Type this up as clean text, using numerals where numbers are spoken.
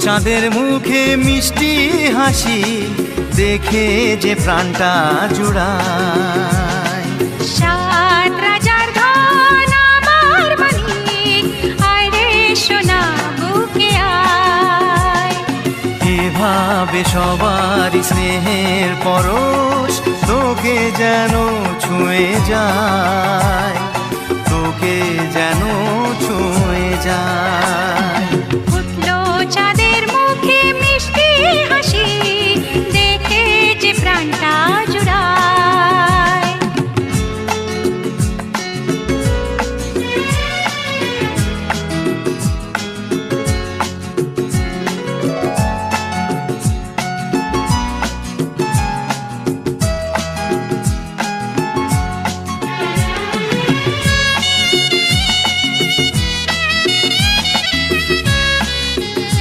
চাঁদের মুখে মিষ্টি হাসি দেখে যে প্রাণটা জুড়ায়। সাত রাজার ধন আমার মানিক, আয় রে সোনা বুকে আয়। এভাবে সবারই স্নেহের পরশ তোকে যেন ছুঁয়ে যায়, তোকে যেন ছুঁয়ে যায়। উঠলো চাঁদের